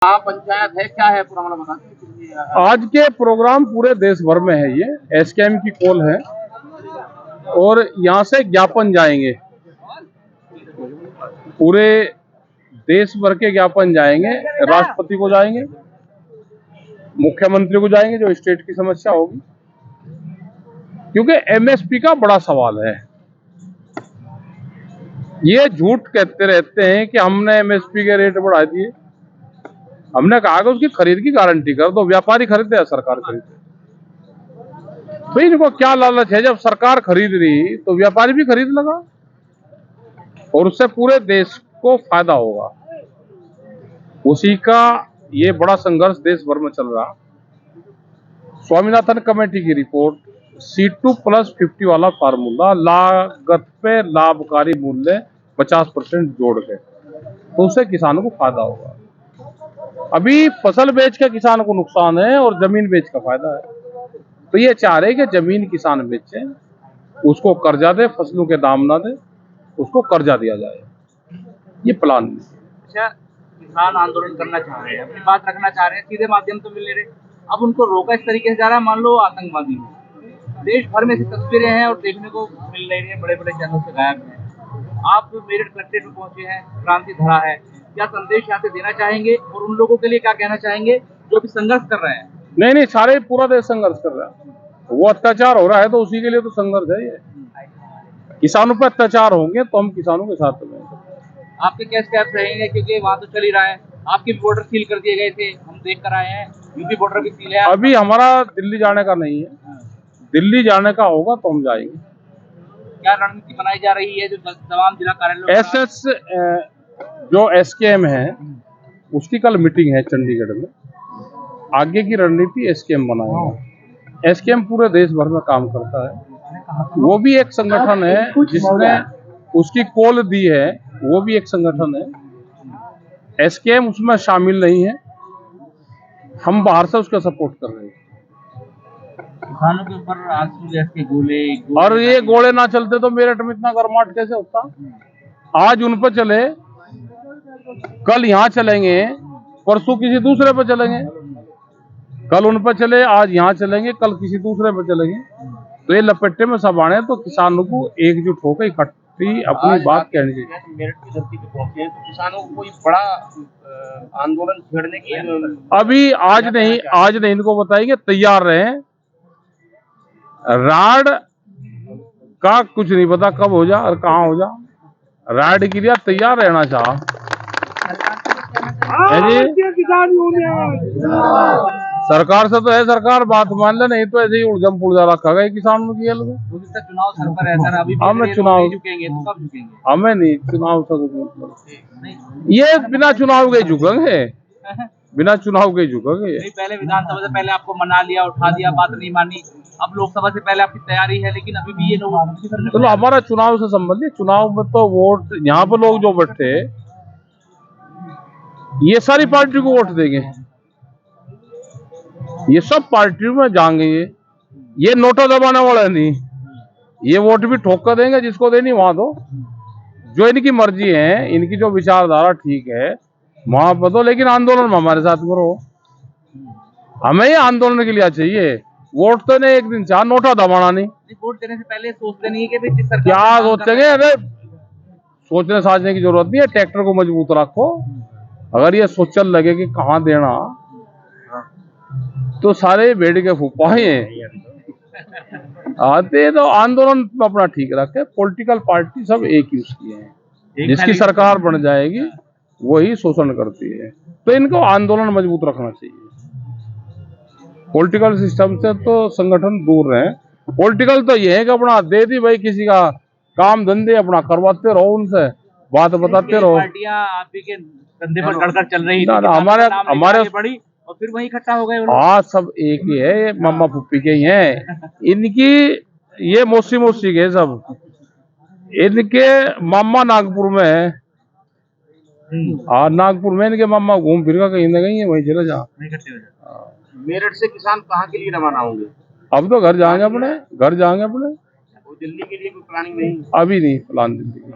पंचायत है, क्या है पूरा मतलब बताते। आज के प्रोग्राम पूरे देश भर में है। ये एसकेएम की कॉल है और यहाँ से ज्ञापन जाएंगे, पूरे देश भर के ज्ञापन जाएंगे, राष्ट्रपति को जाएंगे, मुख्यमंत्री को जाएंगे जो स्टेट की समस्या होगी, क्योंकि एमएसपी का बड़ा सवाल है। ये झूठ कहते रहते हैं कि हमने एमएसपी के रेट बढ़ा दिए। हमने कहा कि उसकी खरीद की गारंटी कर दो, व्यापारी खरीदे या सरकार खरीदे। तो इनको क्या लालच है, जब सरकार खरीद रही तो व्यापारी भी खरीद लगा और उससे पूरे देश को फायदा होगा। उसी का ये बड़ा संघर्ष देश भर में चल रहा। स्वामीनाथन कमेटी की रिपोर्ट C2+50 वाला फार्मूला, लागत पे लाभकारी मूल्य 50% जोड़ के, तो उससे किसानों को फायदा होगा। अभी फसल बेच के किसान को नुकसान है और जमीन बेच का फायदा है। तो ये चाह रहे कि जमीन किसान बेचे, उसको कर्जा दे, फसलों के दाम ना दे, उसको कर्जा दिया जाए। ये प्लान है। अच्छा, किसान आंदोलन करना चाह रहे हैं, अपनी बात रखना चाह रहे हैं, सीधे माध्यम तो मिल नहीं रहे। अब उनको रोका इस तरीके से जा रहा है, मान लो आतंकवादी। देश भर में ऐसी तस्वीरें हैं और देखने को मिल रही है, बड़े बड़े चैनल से गायब हैं। आप मेरठ कलेक्ट्रेट में पहुंचे हैं, क्रांति धरा है, क्या संदेश यहाँ से देना चाहेंगे और उन लोगों के लिए क्या कहना चाहेंगे जो अभी संघर्ष कर रहे हैं? नहीं, सारे पूरा देश संघर्ष कर रहा है। वो अत्याचार हो रहा है तो उसी के लिए तो संघर्ष है। ये किसानों पर अत्याचार होंगे तो हम किसानों के साथ में। आपके क्या स्टेप्स रहेंगे, क्योंकि वहाँ तो चल ही रहा है, आपके बॉर्डर सील कर दिए गए थे, हम देख कर आए हैं, यूपी बॉर्डर भी सील है। अभी हमारा दिल्ली जाने का नहीं है, दिल्ली जाने का होगा तो हम जाएंगे। क्या रणनीति बनाई जा रही है जो तमाम जिला कार्यालय? एसएस जो एसकेएम है उसकी कल मीटिंग है चंडीगढ़ में। आगे की रणनीति एसकेएम बनाएगा। एसकेएम पूरे देश भर में काम करता है। वो भी एक संगठन है जिसने उसकी कॉल दी है, वो भी एक संगठन है। एसकेएम उसमें शामिल नहीं है, हम बाहर से उसका सपोर्ट कर रहे हैं। किसानों के ऊपर आंसू गैस के गोले और ये गोले ना चलते तो मेरठ में इतना गर्माहट कैसे होता। आज उन पर चले, कल यहाँ चलेंगे, परसों किसी दूसरे पर चलेंगे। कल उन पर चले, आज यहाँ चलेंगे, कल किसी दूसरे पर चलेंगे। तो ये लपेटे में सब आने, तो किसानों को एकजुट होकर इकट्ठी अपनी बात कहनी चाहिए। मेरठ की धरती पे पहुंचे तो किसानों को कोई बड़ा आंदोलन छेड़ने की अभी आज नहीं इनको बताएंगे, तैयार रहे। राड का कुछ नहीं पता कब हो जा और कहाँ हो जा, राड के लिए तैयार रहना चाह। सरकार से तो है, सरकार बात मान ले, नहीं तो ऐसे ही उड़जम पुड़जा रखा गया किसानों की। चुनाव सर पर है सर, अभी हमें चुनाव झुकेंगे तो कब झुकेंगे? हमें नहीं चुनाव से कुछ मतलब। ये बिना चुनाव के झुकेंगे, बिना चुनाव के झुकेंगे। पहले विधानसभा से पहले आपको मना लिया, उठा दिया, बात नहीं मानी। अब लोकसभा से पहले आपकी तैयारी है, लेकिन अभी भी ये लोग। चलो हमारा चुनाव से संबंध है। चुनाव में तो वोट, यहाँ पर लोग जो बैठे ये सारी पार्टी को वोट देंगे, ये सब पार्टियों में जाएंगे। ये नोटा दबाने वाला नहीं, ये वोट भी ठोक कर देंगे, जिसको देनी वहां दो, जो इनकी मर्जी है, इनकी जो विचारधारा ठीक है वहां पर दो, लेकिन आंदोलन में हमारे साथ में रहो। हमें ये आंदोलन के लिए चाहिए, वोट तो नहीं एक दिन चाह, नोटा दबाना नहीं। वोट देने से पहले सोचते नहीं है कि जिस सरकार क्या सोचेंगे? अरे सोचने साझने की जरूरत नहीं है, ट्रैक्टर को मजबूत रखो। अगर ये सोचने लगे कि कहाँ देना, तो सारे बेड़ के फूफाए आते। तो आंदोलन अपना ठीक रखे। पॉलिटिकल पार्टी सब एक ही उसकी है, जिसकी सरकार बन जाएगी वही शोषण करती है। तो इनको आंदोलन मजबूत रखना चाहिए। पॉलिटिकल सिस्टम से तो संगठन दूर रहे। पॉलिटिकल तो ये है कि अपना दे दी भाई, किसी का काम धंधे अपना करवाते रहो, उनसे बात बताते रहो। पार्टियां आप ही के कंधे पर चढ़कर चल रही है, हमारे बड़ी और फिर वही इकट्ठा हो गए। हाँ, सब एक ही है, मम्मा पुप्पी के ही हैं। इनकी ये मौसी के सब, इनके मामा नागपुर में है। नागपुर में इनके मामा घूम फिर का कहीं ना कहीं है, वहीं चले जा। मेरठ से किसान कहाँ के लिए रवाना होंगे? अब तो घर जाएंगे अपने। दिल्ली के लिए कोई प्लानिंग नहीं? अभी नहीं प्लान दिल्ली की।